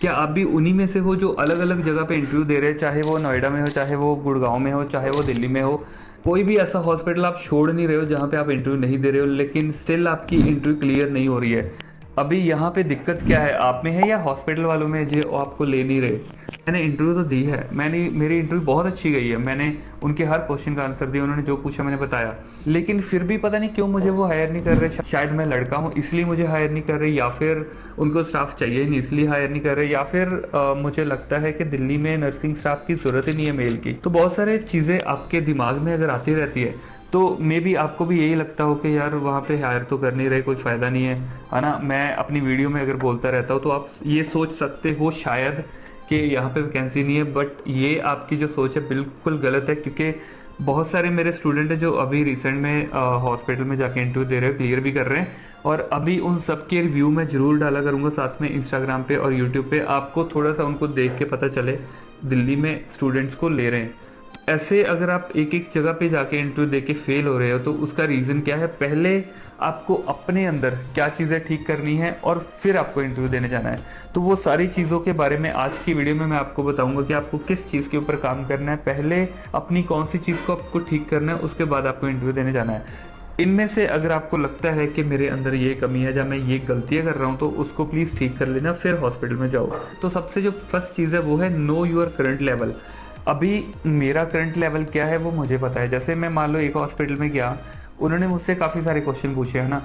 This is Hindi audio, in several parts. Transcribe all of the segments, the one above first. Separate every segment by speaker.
Speaker 1: क्या आप भी उन्हीं में से हो जो अलग अलग जगह पे इंटरव्यू दे रहे हैं, चाहे वो नोएडा में हो, चाहे वो गुड़गांव में हो, चाहे वो दिल्ली में हो? कोई भी ऐसा हॉस्पिटल आप छोड़ नहीं रहे हो जहाँ पे आप इंटरव्यू नहीं दे रहे हो, लेकिन स्टिल आपकी इंटरव्यू क्लियर नहीं हो रही है? अभी यहाँ पे दिक्कत क्या है, आप में है या हॉस्पिटल वालों में जो आपको ले नहीं रहे? मैंने इंटरव्यू तो दी है, मैंने मेरी इंटरव्यू बहुत अच्छी गई है, मैंने उनके हर क्वेश्चन का आंसर दिया, उन्होंने जो पूछा मैंने बताया, लेकिन फिर भी पता नहीं क्यों मुझे वो हायर नहीं कर रहे। शायद मैं लड़का हूँ इसलिए मुझे हायर नहीं कर रहे, या फिर उनको स्टाफ चाहिए नहीं इसलिए हायर नहीं कर रहे, या फिर मुझे लगता है कि दिल्ली में नर्सिंग स्टाफ की जरूरत ही नहीं है मेल की। तो बहुत सारे चीज़ें आपके दिमाग में अगर आती रहती है तो मे बी आपको भी यही लगता हो कि यार वहाँ पे हायर तो कर नहीं रहे, कुछ फ़ायदा नहीं है ना। मैं अपनी वीडियो में अगर बोलता रहता हूँ तो आप ये सोच सकते हो शायद कि यहाँ पे वैकेंसी नहीं है, बट ये आपकी जो सोच है बिल्कुल गलत है, क्योंकि बहुत सारे मेरे स्टूडेंट हैं जो अभी रिसेंट में हॉस्पिटल में जाके इंटरव्यू दे रहे हैं, क्लियर भी कर रहे हैं, और अभी उन सब के रिव्यू मैं जरूर डाला करूँगा साथ में इंस्टाग्राम पे और यूट्यूब पे, आपको थोड़ा सा उनको देख के पता चले दिल्ली में स्टूडेंट्स को ले रहे हैं। ऐसे अगर आप एक एक जगह पे जाके इंटरव्यू दे के फेल हो रहे हो तो उसका रीज़न क्या है? पहले आपको अपने अंदर क्या चीज़ें ठीक करनी है और फिर आपको इंटरव्यू देने जाना है। तो वो सारी चीज़ों के बारे में आज की वीडियो में मैं आपको बताऊंगा कि आपको किस चीज़ के ऊपर काम करना है, पहले अपनी कौन सी चीज़ को आपको ठीक करना है, उसके बाद आपको इंटरव्यू देने जाना है। इनमें से अगर आपको लगता है कि मेरे अंदर ये कमी है या मैं ये गलतियां कर रहा हूँ तो उसको प्लीज़ ठीक कर लेना, फिर हॉस्पिटल में जाओ। तो सबसे जो फर्स्ट चीज़ है वो है नो योर करंट लेवल। अभी मेरा करंट लेवल क्या है वो मुझे पता है। जैसे मैं मान लो एक हॉस्पिटल में गया, उन्होंने मुझसे काफ़ी सारे क्वेश्चन पूछे है ना,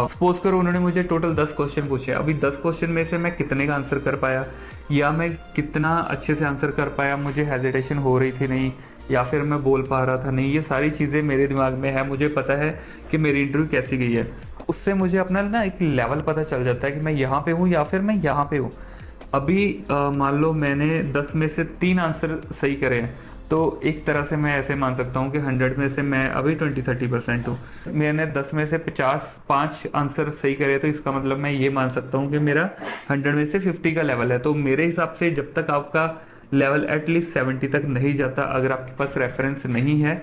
Speaker 1: सपोज करो उन्होंने मुझे टोटल 10 क्वेश्चन पूछे। अभी 10 क्वेश्चन में से मैं कितने का आंसर कर पाया या मैं कितना अच्छे से आंसर कर पाया, मुझे हेजिटेशन हो रही थी नहीं, या फिर मैं बोल पा रहा था नहीं, ये सारी चीज़ें मेरे दिमाग में है। मुझे पता है कि मेरी इंटरव्यू कैसी गई है, उससे मुझे अपना ना एक लेवल पता चल जाता है कि मैं यहाँ पे हूँ या फिर मैं यहाँ पे हूँ। अभी मान लो मैंने 10 में से 3 आंसर सही करे हैं, तो एक तरह से मैं ऐसे मान सकता हूँ कि 100 में से मैं अभी 20-30% हूँ। मैंने 10 में से 5 आंसर सही करे तो इसका मतलब मैं ये मान सकता हूँ कि मेरा 100 में से 50 का लेवल है। तो मेरे हिसाब से जब तक आपका लेवल एटलीस्ट 70 तक नहीं जाता, अगर आपके पास रेफरेंस नहीं है,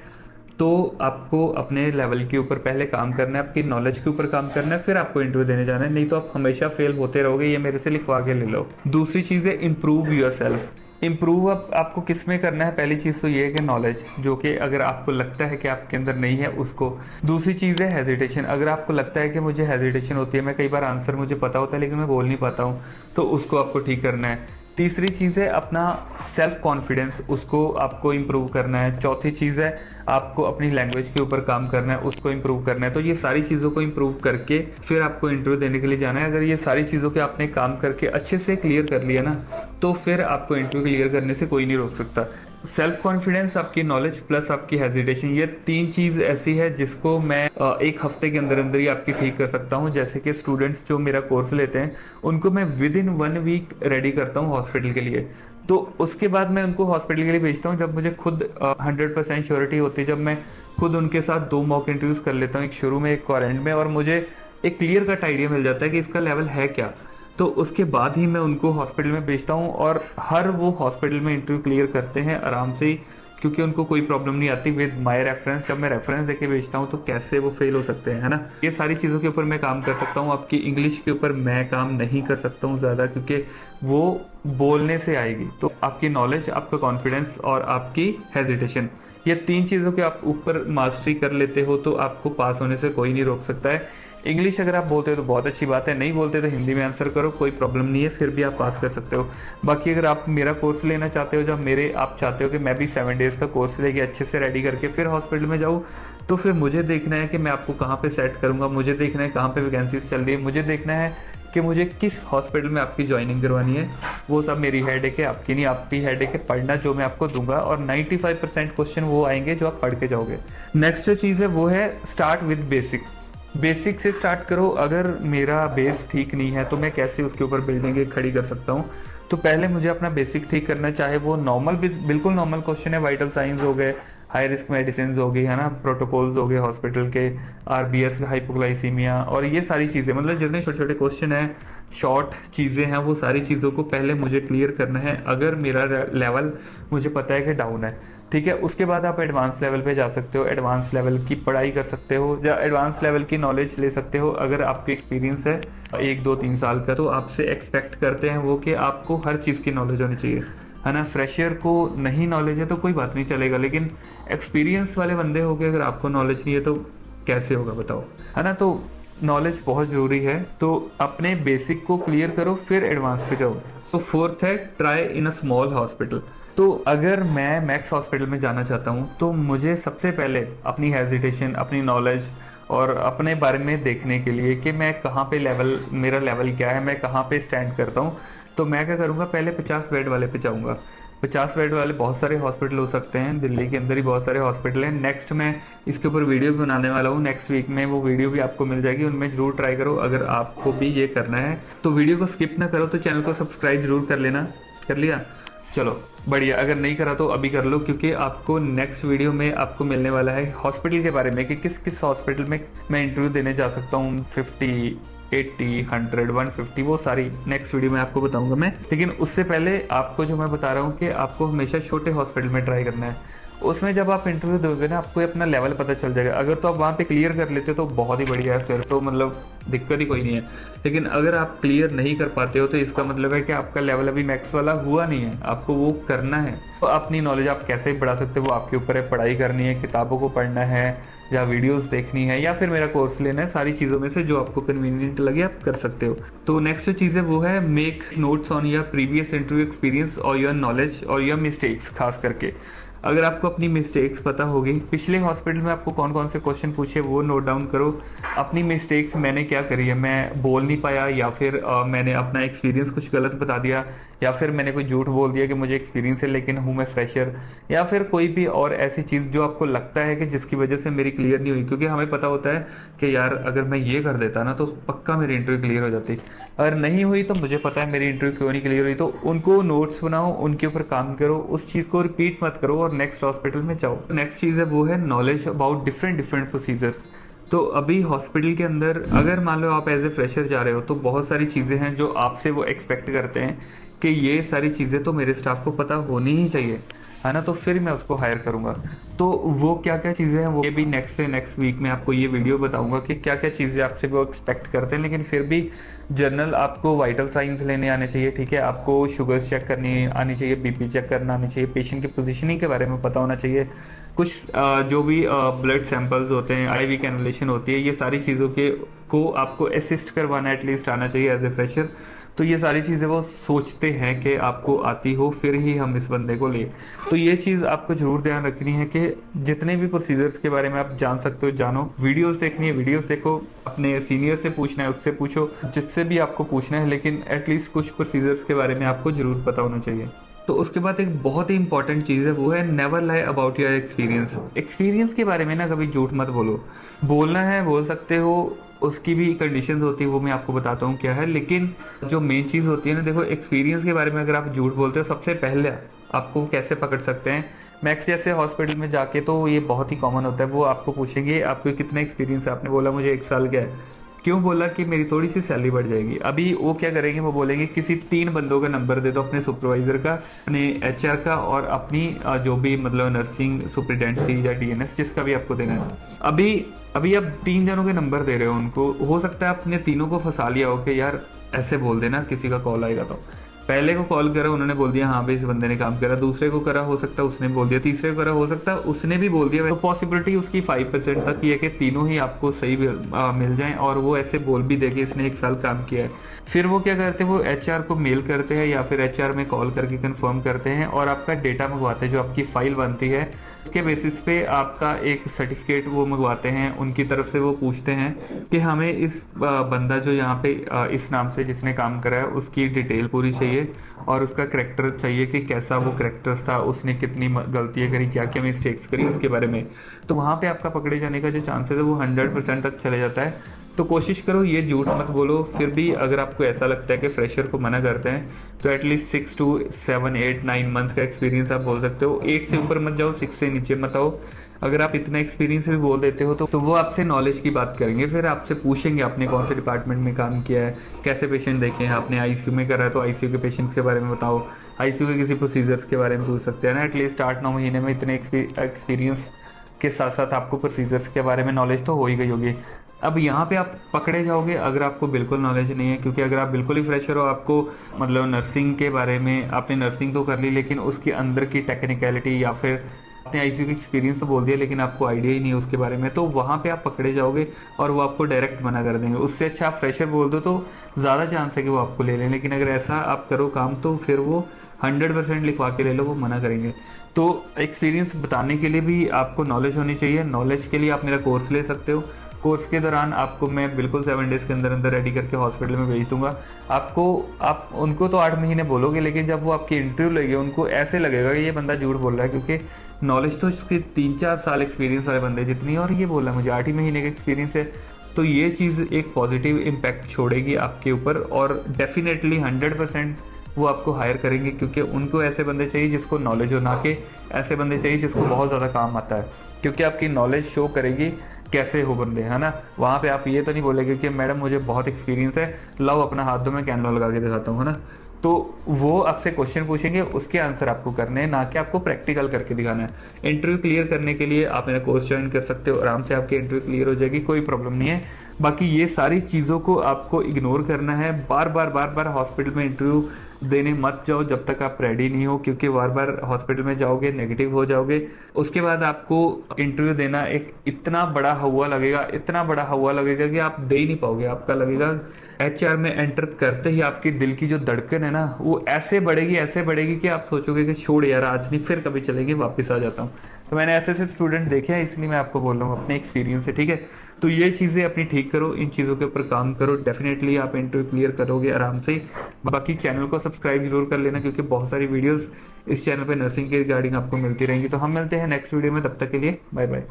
Speaker 1: तो आपको अपने लेवल के ऊपर पहले काम करना है, आपकी नॉलेज के ऊपर काम करना है, फिर आपको इंटरव्यू देने जाना है, नहीं तो आप हमेशा फेल होते रहोगे। ये मेरे से लिखवा के ले लो। दूसरी चीज़ है इम्प्रूव योर सेल्फ। इम्प्रूव आपको किस में करना है? पहली चीज़ तो ये है कि नॉलेज, जो कि अगर आपको लगता है कि आपके अंदर नहीं है उसको। दूसरी चीज़ है हेजिटेशन। अगर आपको लगता है कि मुझे हेजिटेशन होती है, मैं कई बार आंसर मुझे पता होता है लेकिन मैं बोल नहीं पाता हूँ, तो उसको आपको ठीक करना है। तीसरी चीज़ है अपना सेल्फ कॉन्फिडेंस, उसको आपको इम्प्रूव करना है। चौथी चीज़ है आपको अपनी लैंग्वेज के ऊपर काम करना है, उसको इम्प्रूव करना है। तो ये सारी चीज़ों को इम्प्रूव करके फिर आपको इंटरव्यू देने के लिए जाना है। अगर ये सारी चीज़ों के आपने काम करके अच्छे से क्लियर कर लिया ना, तो फिर आपको इंटरव्यू क्लियर करने से कोई नहीं रोक सकता। सेल्फ कॉन्फिडेंस, आपकी नॉलेज प्लस आपकी हेजिटेशन, ये 3 चीज़ ऐसी है जिसको मैं एक हफ्ते के अंदर अंदर ही आपकी ठीक कर सकता हूँ। जैसे कि स्टूडेंट्स जो मेरा कोर्स लेते हैं उनको मैं विद इन 1 वीक रेडी करता हूँ हॉस्पिटल के लिए। तो उसके बाद मैं उनको हॉस्पिटल के लिए भेजता हूँ जब मुझे खुद 100% श्योरिटी होती है, जब मैं खुद उनके साथ 2 मॉक इंटरव्यूज कर लेता हूँ, एक शुरू में एक और एंड में, और मुझे एक क्लियर कट आइडिया मिल जाता है कि इसका लेवल है क्या। तो उसके बाद ही मैं उनको हॉस्पिटल में भेजता हूँ, और हर वो हॉस्पिटल में इंटरव्यू क्लियर करते हैं आराम से ही, क्योंकि उनको कोई प्रॉब्लम नहीं आती विद माय रेफरेंस। जब मैं रेफरेंस देके भेजता हूँ तो कैसे वो फेल हो सकते हैं, है ना। ये सारी चीज़ों के ऊपर मैं काम कर सकता हूँ। आपकी इंग्लिश के ऊपर मैं काम नहीं कर सकता हूँ ज़्यादा, क्योंकि वो बोलने से आएगी। तो आपकी नॉलेज, आपका कॉन्फिडेंस और आपकी हेजिटेशन, ये 3 चीज़ों के आप ऊपर मास्टरी कर लेते हो तो आपको पास होने से कोई नहीं रोक सकता है। इंग्लिश अगर आप बोलते हो तो बहुत अच्छी बात है, नहीं बोलते तो हिंदी में आंसर करो, कोई प्रॉब्लम नहीं है, फिर भी आप पास कर सकते हो। बाकी अगर आप मेरा कोर्स लेना चाहते हो, जब आप चाहते हो कि मैं भी 7 डेज़ का कोर्स लेके अच्छे से रेडी करके फिर हॉस्पिटल में जाऊँ, तो फिर मुझे देखना है कि मैं आपको कहाँ पे सेट करूँगा, मुझे देखना है कहाँ पे वैकेंसीज चल रही है, मुझे देखना है कि मुझे किस हॉस्पिटल में आपकी ज्वाइनिंग करवानी है। वो सब मेरी हेडेक है, आपकी नहीं। आपकी हेडेक है पढ़ना, जो मैं आपको दूंगा, और 95% क्वेश्चन वो आएंगे जो आप पढ़ के जाओगे। नेक्स्ट जो चीज़ है वो है स्टार्ट विद बेसिक। बेसिक से स्टार्ट करो। अगर मेरा बेस ठीक नहीं है तो मैं कैसे उसके ऊपर बिल्डिंग खड़ी कर सकता हूँ? तो पहले मुझे अपना बेसिक ठीक करना है, चाहे वो नॉर्मल, बिल्कुल नॉर्मल क्वेश्चन है, वाइटल साइंस हो गए, हाई रिस्क मेडिसिन हो गई, है ना, प्रोटोकॉल्स हो गए हॉस्पिटल के, आरबीएस, हाइपोग्लाइसीमिया, और ये सारी चीज़ें, मतलब जितने छोटे छोटे क्वेश्चन हैं, शॉर्ट चीज़ें हैं, वो सारी चीज़ों को पहले मुझे क्लियर करना है। अगर मेरा लेवल मुझे पता है कि डाउन है, ठीक है। उसके बाद आप एडवांस लेवल पे जा सकते हो, एडवांस लेवल की पढ़ाई कर सकते हो या एडवांस लेवल की नॉलेज ले सकते हो। अगर आपको एक्सपीरियंस है 1 2 3 साल का, तो आपसे एक्सपेक्ट करते हैं वो कि आपको हर चीज़ की नॉलेज होनी चाहिए, है ना। फ्रेशर को नहीं नॉलेज है तो कोई बात नहीं, चलेगा, लेकिन एक्सपीरियंस वाले बंदे हो गए, अगर आपको नॉलेज नहीं है तो कैसे होगा बताओ, है ना। तो नॉलेज बहुत ज़रूरी है, तो अपने बेसिक को क्लियर करो फिर एडवांस पे जाओ। तो फोर्थ है try in a small hospital. तो अगर मैं मैक्स हॉस्पिटल में जाना चाहता हूँ तो मुझे सबसे पहले अपनी हेजिटेशन, अपनी नॉलेज और अपने बारे में देखने के लिए कि मैं कहाँ पे लेवल, मेरा लेवल क्या है, मैं कहाँ पे स्टैंड करता हूँ, तो मैं क्या करूँगा, पहले 50 बेड वाले पे जाऊँगा। 50 बेड वाले बहुत सारे हॉस्पिटल हो सकते हैं, दिल्ली के अंदर ही बहुत सारे हॉस्पिटल हैं। नेक्स्ट मैं इसके ऊपर वीडियो भी बनाने वाला हूँ, नेक्स्ट वीक में वो वीडियो भी आपको मिल जाएगी, उनमें जरूर ट्राई करो। अगर आपको भी ये करना है तो वीडियो को स्किप ना करो, तो चैनल को सब्सक्राइब जरूर कर लेना। कर लिया? चलो बढ़िया, अगर नहीं करा तो अभी कर लो, क्योंकि आपको नेक्स्ट वीडियो में आपको मिलने वाला है हॉस्पिटल के बारे में कि किस किस हॉस्पिटल में मैं इंटरव्यू देने जा सकता हूँ। 50, 80, 100, 150 वो सारी नेक्स्ट वीडियो में आपको बताऊंगा मैं। लेकिन उससे पहले आपको जो मैं बता रहा हूँ कि आपको हमेशा छोटे हॉस्पिटल में ट्राई करना है। उसमें जब आप इंटरव्यू दोगे ना, आपको अपना लेवल पता चल जाएगा। अगर तो आप वहाँ पे क्लियर कर लेते हो तो बहुत ही बढ़िया है, फिर तो मतलब दिक्कत ही कोई नहीं है। लेकिन अगर आप क्लियर नहीं कर पाते हो तो इसका मतलब है कि आपका लेवल अभी मैक्स वाला हुआ नहीं है, आपको वो करना है। तो अपनी नॉलेज आप कैसे भी बढ़ा सकते हो वो आपके ऊपर है। पढ़ाई करनी है, किताबों को पढ़ना है या वीडियोस देखनी है या फिर मेरा कोर्स लेना है, सारी चीज़ों में से जो आपको कन्वीनियंट लगे आप कर सकते हो। तो नेक्स्ट जो चीज़ है वो है make notes on your previous interview experience और योर नॉलेज और योर मिस्टेक्स। खास करके अगर आपको अपनी मिस्टेक्स पता होगी, पिछले हॉस्पिटल में आपको कौन कौन से क्वेश्चन पूछे वो नोट डाउन करो। अपनी मिस्टेक्स मैंने क्या करी है, मैं बोल नहीं पाया या फिर मैंने अपना एक्सपीरियंस कुछ गलत बता दिया या फिर मैंने कोई झूठ बोल दिया कि मुझे एक्सपीरियंस है लेकिन हूँ मैं फ्रेशर, या फिर कोई भी और ऐसी चीज़ जो आपको लगता है कि जिसकी वजह से मेरी क्लियर नहीं हुई। क्योंकि हमें पता होता है कि यार अगर मैं ये कर देता ना तो पक्का मेरी इंटरव्यू क्लियर हो जाती, अगर नहीं हुई तो मुझे पता है मेरी इंटरव्यू क्यों नहीं क्लियर हुई। तो उनको नोट्स बनाओ, उनके ऊपर काम करो, उस चीज़ को रिपीट मत करो और नेक्स्ट हॉस्पिटल में जाओ। नेक्स्ट चीज़ है वो है नॉलेज अबाउट डिफरेंट प्रोसीजर्स। तो अभी हॉस्पिटल के अंदर अगर मान लो आप एज ए फ्रेशर जा रहे हो तो बहुत सारी चीज़ें हैं जो आपसे वो एक्सपेक्ट करते हैं कि ये सारी चीज़ें तो मेरे स्टाफ को पता होनी ही चाहिए, है ना। तो फिर मैं उसको हायर करूंगा। तो वो क्या क्या चीज़ें हैं वो भी नेक्स्ट वीक में आपको ये वीडियो बताऊंगा कि क्या क्या चीज़ें आपसे वो एक्सपेक्ट करते हैं। लेकिन फिर भी जनरल आपको वाइटल साइंस लेने आने चाहिए, ठीक है। आपको शुगर्स चेक करनी आनी चाहिए, बीपी चेक करना आनी चाहिए, पेशेंट की पोजीशनिंग के बारे में पता होना चाहिए, कुछ जो भी ब्लड सैंपल्स होते हैं, आईवी कैनुलेशन होती है, ये सारी चीज़ों के को आपको असिस्ट करवाना एटलीस्ट आना चाहिए एज ए फ्रेशर। तो ये सारी चीज़ें वो सोचते हैं कि आपको आती हो फिर ही हम इस बंदे को ले। तो ये चीज़ आपको जरूर ध्यान रखनी है कि जितने भी प्रोसीजर्स के बारे में आप जान सकते हो जानो, वीडियोस देखनी है वीडियोस देखो, अपने सीनियर से पूछना है उससे पूछो, जिससे भी आपको पूछना है, लेकिन एटलीस्ट कुछ प्रोसीजर्स के बारे में आपको जरूर पता होना चाहिए। तो उसके बाद एक बहुत ही इंपॉर्टेंट चीज़ है वो है never lie about your experience. Experience के बारे में ना कभी झूठ मत बोलो। बोलना है बोल सकते हो, उसकी भी कंडीशंस होती है वो मैं आपको बताता हूँ क्या है। लेकिन जो मेन चीज़ होती है ना, देखो एक्सपीरियंस के बारे में अगर आप झूठ बोलते हो सबसे पहले आपको कैसे पकड़ सकते हैं, मैक्स जैसे हॉस्पिटल में जाके तो ये बहुत ही कॉमन होता है। वो आपको पूछेंगे आपको कितना एक्सपीरियंस है, आपने बोला मुझे 1 साल का है, क्यों बोला कि मेरी थोड़ी सी सैलरी बढ़ जाएगी। अभी वो क्या करेंगे, वो बोलेंगे किसी 3 बंदों का नंबर दे दो, अपने सुपरवाइजर का, अपने एचआर का और अपनी जो भी मतलब नर्सिंग सुपरिटेंडेंट थी या डीएनएस जिसका भी आपको देना है। अभी आप 3 जनों के नंबर दे रहे हो उनको, हो सकता है आपने तीनों को फंसा लिया हो कि यार ऐसे बोल देना किसी का कॉल आएगा। तो पहले को कॉल करा उन्होंने बोल दिया हाँ भाई इस बंदे ने काम करा, दूसरे को करा हो सकता है उसने बोल दिया, तीसरे को करा हो सकता है उसने भी बोल दिया। तो पॉसिबिलिटी उसकी 5% तक ही है कि तीनों ही आपको सही मिल जाएं और वो ऐसे बोल भी दे कि इसने 1 साल काम किया है। फिर वो क्या करते हैं, वो एचआर को मेल करते हैं या फिर एचआर में कॉल करके कंफर्म करते हैं और आपका डेटा मंगवाते हैं, जो आपकी फाइल बनती है उसके बेसिस पे आपका एक सर्टिफिकेट वो मंगवाते हैं। उनकी तरफ से वो पूछते हैं कि हमें इस बंदा जो यहाँ पे इस नाम से जिसने काम करा है उसकी डिटेल पूरी चाहिए और उसका करैक्टर चाहिए कि कैसा वो करैक्टर्स था, उसने कितनी गलतियाँ करी, क्या क्या मिस्टेक्स करी उसके बारे में। तो वहाँ पे आपका पकड़े जाने का जो चांसेस है वो 100% तक चले जाता है। तो कोशिश करो ये झूठ मत बोलो। फिर भी अगर आप आपको ऐसा लगता है कि फ्रेशर को मना करते हैं, तो एटलीस्ट 6 to 7 8 9 मंथ का एक्सपीरियंस आप बोल सकते हो। 8 से ऊपर मत जाओ, 6 से नीचे मत आओ। अगर आप इतना एक्सपीरियंस भी बोल देते हो तो वो आपसे नॉलेज की बात करेंगे, फिर आपसे पूछेंगे आपने कौन से डिपार्टमेंट में काम किया है, कैसे पेशेंट देखे हैं, आपने आईसीयू में करा है तो आईसीयू के पेशेंट्स के बारे में बताओ, आईसीयू के किसी प्रोसीजर्स के बारे में पूछ सकते हैं ना। एटलीस्ट 8-9 महीने में इतने एक्सपीरियंस के साथ साथ आपको प्रोसीजर्स के बारे में नॉलेज तो हो ही गई होगी। अब यहाँ पे आप पकड़े जाओगे अगर आपको बिल्कुल नॉलेज नहीं है, क्योंकि अगर आप बिल्कुल ही फ्रेशर हो, आपको मतलब नर्सिंग के बारे में आपने नर्सिंग तो कर ली लेकिन उसके अंदर की टेक्निकलिटी या फिर आपने आईसीयू का एक्सपीरियंस तो बोल दिया लेकिन आपको आइडिया ही नहीं है उसके बारे में, तो वहाँ पे आप पकड़े जाओगे और वो आपको डायरेक्ट मना कर देंगे। उससे अच्छा आप फ्रेशर बोल दो तो ज़्यादा चांस है कि वो आपको ले लें, लेकिन अगर ऐसा आप करो काम तो फिर वो 100% लिखवा के ले लो, वो मना करेंगे। तो एक्सपीरियंस बताने के लिए भी आपको नॉलेज होनी चाहिए। नॉलेज के लिए आप मेरा कोर्स ले सकते हो। कोर्स के दौरान आपको मैं बिल्कुल 7 डेज़ के अंदर अंदर रेडी करके हॉस्पिटल में भेज दूंगा। आप उनको तो 8 महीने बोलोगे, लेकिन जब वो आपकी इंटरव्यू लेंगे उनको ऐसे लगेगा कि ये बंदा झूठ बोल रहा है, क्योंकि नॉलेज तो इसके 3-4 साल एक्सपीरियंस वाले बंदे जितनी, और ये बोला मुझे 8 ही महीने का एक्सपीरियंस है। तो ये चीज़ एक पॉजिटिव इम्पैक्ट छोड़ेगी आपके ऊपर और डेफिनेटली 100% वो आपको हायर करेंगे, क्योंकि उनको ऐसे बंदे चाहिए जिसको नॉलेज हो, ना कि ऐसे बंदे चाहिए जिसको बहुत ज़्यादा काम आता है, क्योंकि आपकी नॉलेज शो करेगी कैसे हो बंदे, है ना। वहाँ पे आप ये तो नहीं बोलेंगे कि मैडम मुझे बहुत एक्सपीरियंस है, लाओ अपना हाथ दो मैं कैनवा लगा के दिखाता हूँ, है ना। तो वो आपसे क्वेश्चन पूछेंगे, उसके आंसर आपको करने हैं, ना कि आपको प्रैक्टिकल करके दिखाना है। इंटरव्यू क्लियर करने के लिए आप मेरा कोर्स ज्वाइन कर सकते हो, आराम से आपकी इंटरव्यू क्लियर हो जाएगी, कोई प्रॉब्लम नहीं है। बाकी ये सारी चीज़ों को आपको इग्नोर करना है। बार बार हॉस्पिटल में इंटरव्यू देने मत जाओ जब तक आप रेडी नहीं हो, क्योंकि बार बार हॉस्पिटल में जाओगे नेगेटिव हो जाओगे। उसके बाद आपको इंटरव्यू देना एक इतना बड़ा हवा लगेगा कि आप दे ही नहीं पाओगे। आपका लगेगा एचआर में एंटर करते ही आपकी दिल की जो धड़कन है ना वो ऐसे बढ़ेगी कि आप सोचोगे कि छोड़ यार आज नहीं, फिर कभी चलेगी, वापस आ जाता हूँ। तो मैंने ऐसे स्टूडेंट देखे हैं, इसलिए मैं आपको बोल रहा हूँ अपने एक्सपीरियंस से, ठीक है। तो ये चीज़ें अपनी ठीक करो, इन चीज़ों के ऊपर काम करो, डेफिनेटली आप इंटरव्यू क्लियर करोगे आराम से। बाकी चैनल को सब्सक्राइब जरूर कर लेना, क्योंकि बहुत सारी वीडियोस इस चैनल पे नर्सिंग के रिगार्डिंग आपको मिलती रहेंगी। तो हम मिलते हैं नेक्स्ट वीडियो में, तब तक के लिए बाय बाय।